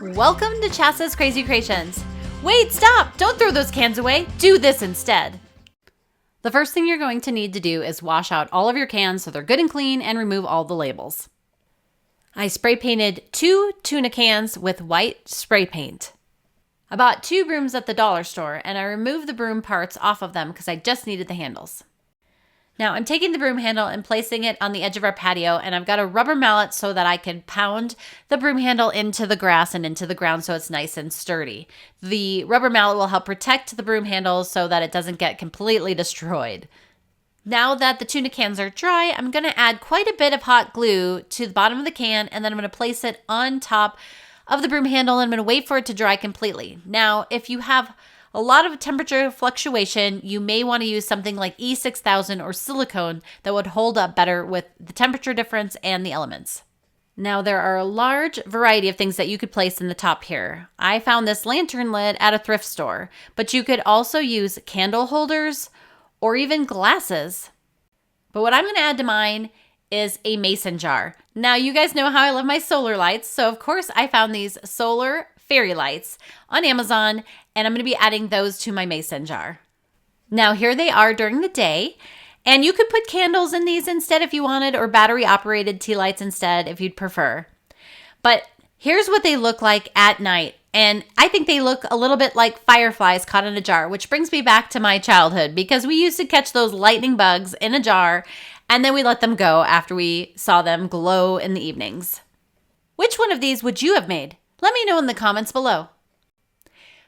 Welcome to Chasa's Crazy Creations. Wait, stop! Don't throw those cans away. Do this instead. The first thing you're going to need to do is wash out all of your cans so they're good and clean and remove all the labels. I spray painted 2 tuna cans with white spray paint. I bought 2 brooms at the dollar store and I removed the broom parts off of them because I just needed the handles. Now I'm taking the broom handle and placing it on the edge of our patio, and I've got a rubber mallet so that I can pound the broom handle into the grass and into the ground so it's nice and sturdy. The rubber mallet will help protect the broom handle so that it doesn't get completely destroyed. Now that the tuna cans are dry, I'm going to add quite a bit of hot glue to the bottom of the can, and then I'm going to place it on top of the broom handle and I'm going to wait for it to dry completely. Now, if you have a lot of temperature fluctuation, you may want to use something like E6000 or silicone that would hold up better with the temperature difference and the elements. Now, there are a large variety of things that you could place in the top here. I found this lantern lid at a thrift store, but you could also use candle holders or even glasses. But what I'm going to add to mine is a mason jar. Now, you guys know how I love my solar lights, so of course I found these solar fairy lights on Amazon, and I'm going to be adding those to my mason jar. Now, here they are during the day, and you could put candles in these instead if you wanted, or battery operated tea lights instead if you'd prefer. But here's what they look like at night, and I think they look a little bit like fireflies caught in a jar, which brings me back to my childhood because we used to catch those lightning bugs in a jar and then we let them go after we saw them glow in the evenings. Which one of these would you have made? Let me know in the comments below.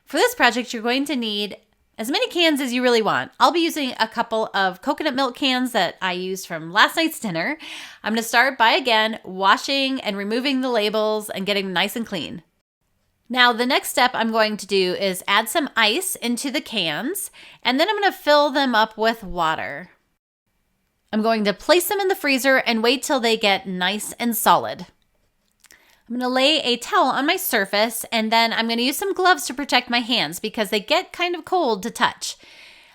For this project, you're going to need as many cans as you really want. I'll be using a couple of coconut milk cans that I used from last night's dinner. I'm going to start by, again, washing and removing the labels and getting them nice and clean. Now, the next step I'm going to do is add some ice into the cans, and then I'm going to fill them up with water. I'm going to place them in the freezer and wait till they get nice and solid. I'm going to lay a towel on my surface, and then I'm going to use some gloves to protect my hands because they get kind of cold to touch.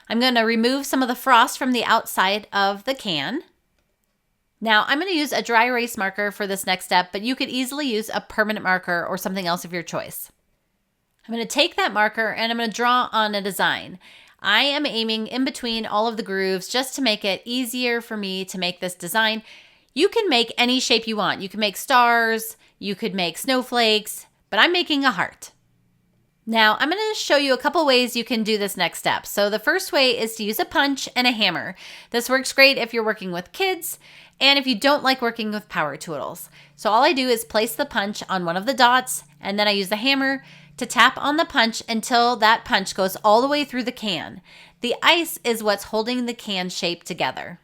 I'm going to remove some of the frost from the outside of the can. Now, I'm going to use a dry erase marker for this next step, but you could easily use a permanent marker or something else of your choice. I'm going to take that marker and I'm going to draw on a design. I am aiming in between all of the grooves just to make it easier for me to make this design. You can make any shape you want. You can make stars, you could make snowflakes, but I'm making a heart. Now, I'm going to show you a couple ways you can do this next step. So the first way is to use a punch and a hammer. This works great if you're working with kids and if you don't like working with power tools. So all I do is place the punch on one of the dots, and then I use the hammer to tap on the punch until that punch goes all the way through the can. The ice is what's holding the can shape together.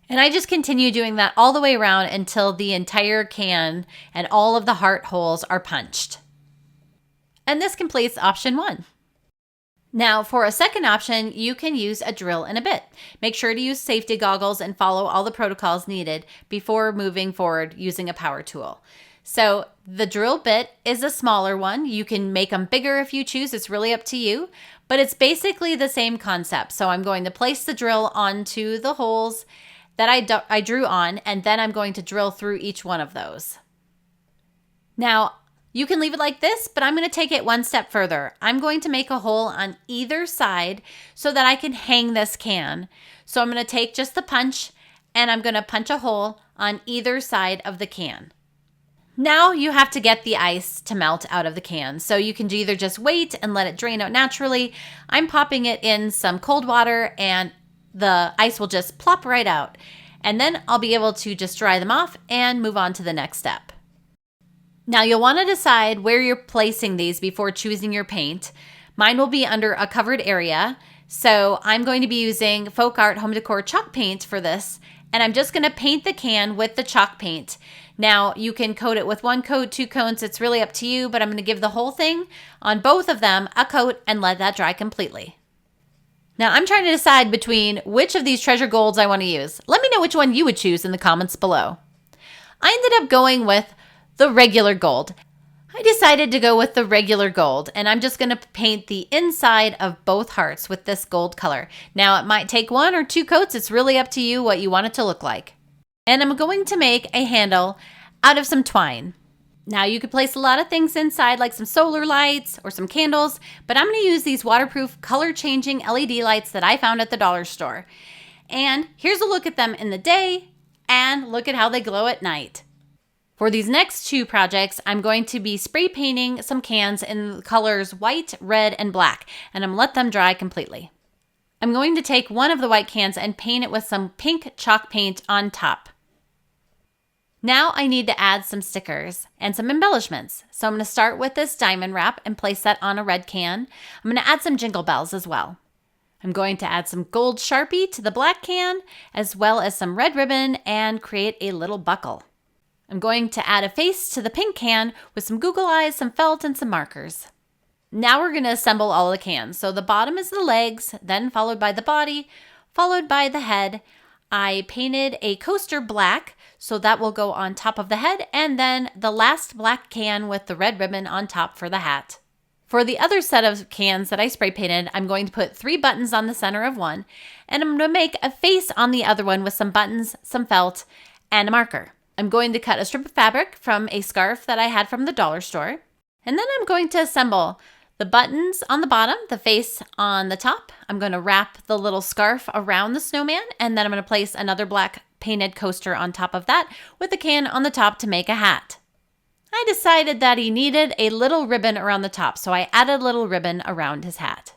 And I just continue doing that all the way around until the entire can and all of the heart holes are punched. And this completes option 1. Now, for a second option, you can use a drill and a bit. Make sure to use safety goggles and follow all the protocols needed before moving forward using a power tool. So the drill bit is a smaller one. You can make them bigger if you choose. It's really up to you, but it's basically the same concept. So I'm going to place the drill onto the holes that I drew on, and then I'm going to drill through each one of those. Now, you can leave it like this, but I'm going to take it one step further. I'm going to make a hole on either side so that I can hang this can. So I'm going to take just the punch and I'm going to punch a hole on either side of the can. Now you have to get the ice to melt out of the can. So you can either just wait and let it drain out naturally. I'm popping it in some cold water and the ice will just plop right out. And then I'll be able to just dry them off and move on to the next step. Now you'll want to decide where you're placing these before choosing your paint. Mine will be under a covered area. So I'm going to be using Folk Art Home Decor chalk paint for this. And I'm just going to paint the can with the chalk paint. Now you can coat it with 1 coat, 2 coats. It's really up to you, but I'm going to give the whole thing on both of them a coat and let that dry completely. Now I'm trying to decide between which of these treasure golds I want to use. Let me know which one you would choose in the comments below. I ended up going with the regular gold. I decided to go with the regular gold, and I'm just going to paint the inside of both hearts with this gold color. Now it might take 1 or 2 coats. It's really up to you what you want it to look like. And I'm going to make a handle out of some twine. Now you could place a lot of things inside like some solar lights or some candles, but I'm going to use these waterproof color changing LED lights that I found at the dollar store. And here's a look at them in the day and look at how they glow at night. For these next two projects, I'm going to be spray painting some cans in the colors white, red, and black, and I'm going to let them dry completely. I'm going to take one of the white cans and paint it with some pink chalk paint on top. Now I need to add some stickers and some embellishments. So I'm going to start with this diamond wrap and place that on a red can. I'm going to add some jingle bells as well. I'm going to add some gold Sharpie to the black can, as well as some red ribbon, and create a little buckle. I'm going to add a face to the pink can with some Google eyes, some felt, and some markers. Now we're going to assemble all the cans. So the bottom is the legs, then followed by the body, followed by the head. I painted a coaster black, so that will go on top of the head, and then the last black can with the red ribbon on top for the hat. For the other set of cans that I spray painted, I'm going to put 3 buttons on the center of one, and I'm going to make a face on the other one with some buttons, some felt, and a marker. I'm going to cut a strip of fabric from a scarf that I had from the dollar store, and then I'm going to assemble the buttons on the bottom, the face on the top. I'm going to wrap the little scarf around the snowman, and then I'm going to place another black painted coaster on top of that with a can on the top to make a hat. I decided that he needed a little ribbon around the top, so I added a little ribbon around his hat.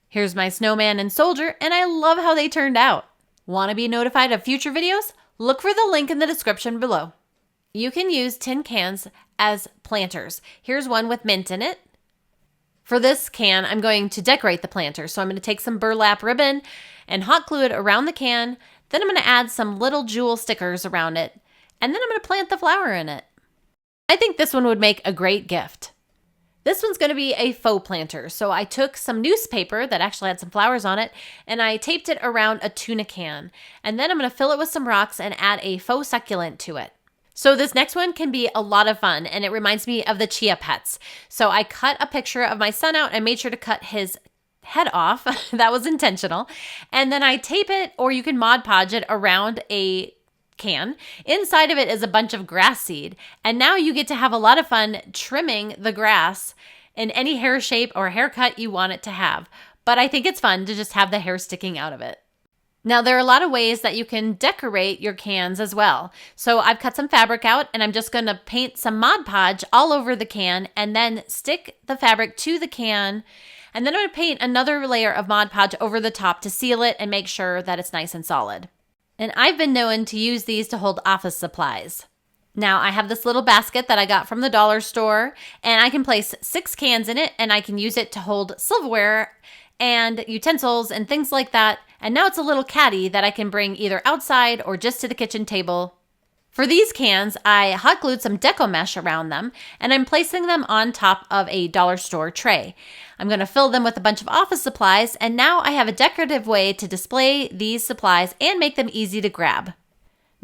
Here's my snowman and soldier, and I love how they turned out. Want to be notified of future videos? Look for the link in the description below. You can use tin cans as planters. Here's one with mint in it. For this can, I'm going to decorate the planter. So I'm going to take some burlap ribbon and hot glue it around the can. Then I'm going to add some little jewel stickers around it. And then I'm going to plant the flower in it. I think this one would make a great gift. This one's going to be a faux planter. So I took some newspaper that actually had some flowers on it, and I taped it around a tuna can. And then I'm going to fill it with some rocks and add a faux succulent to it. So this next one can be a lot of fun, and it reminds me of the Chia Pets. So I cut a picture of my son out and made sure to cut his head off. That was intentional. And then I tape it, or you can Mod Podge it around a can. Inside of it is a bunch of grass seed. And now you get to have a lot of fun trimming the grass in any hair shape or haircut you want it to have. But I think it's fun to just have the hair sticking out of it. Now, there are a lot of ways that you can decorate your cans as well. So I've cut some fabric out, and I'm just going to paint some Mod Podge all over the can and then stick the fabric to the can. And then I'm going to paint another layer of Mod Podge over the top to seal it and make sure that it's nice and solid. And I've been known to use these to hold office supplies. Now, I have this little basket that I got from the dollar store, and I can place 6 cans in it, and I can use it to hold silverware and utensils and things like that. And now it's a little caddy that I can bring either outside or just to the kitchen table. For these cans, I hot glued some deco mesh around them, and I'm placing them on top of a dollar store tray. I'm going to fill them with a bunch of office supplies, and now I have a decorative way to display these supplies and make them easy to grab.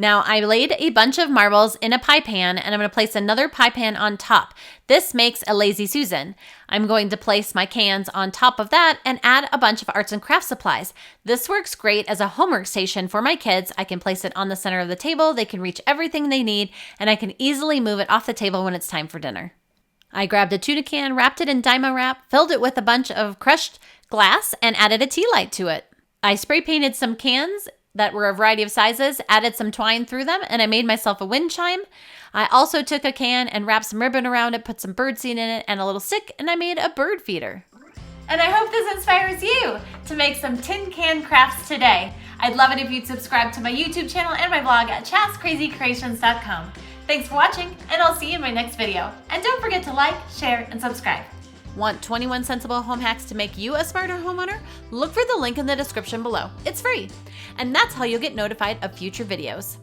Now, I laid a bunch of marbles in a pie pan, and I'm going to place another pie pan on top. This makes a Lazy Susan. I'm going to place my cans on top of that and add a bunch of arts and crafts supplies. This works great as a homework station for my kids. I can place it on the center of the table. They can reach everything they need, and I can easily move it off the table when it's time for dinner. I grabbed a tuna can, wrapped it in Dymo wrap, filled it with a bunch of crushed glass, and added a tea light to it. I spray painted some cans that were a variety of sizes, added some twine through them, and I made myself a wind chime. I also took a can and wrapped some ribbon around it, put some birdseed in it and a little stick, and I made a bird feeder. And I hope this inspires you to make some tin can crafts today. I'd love it if you'd subscribe to my YouTube channel and my blog at chascrazycreations.com. Thanks for watching, and I'll see you in my next video. And don't forget to like, share, and subscribe. Want 21 sensible home hacks to make you a smarter homeowner? Look for the link in the description below. It's free. And that's how you'll get notified of future videos.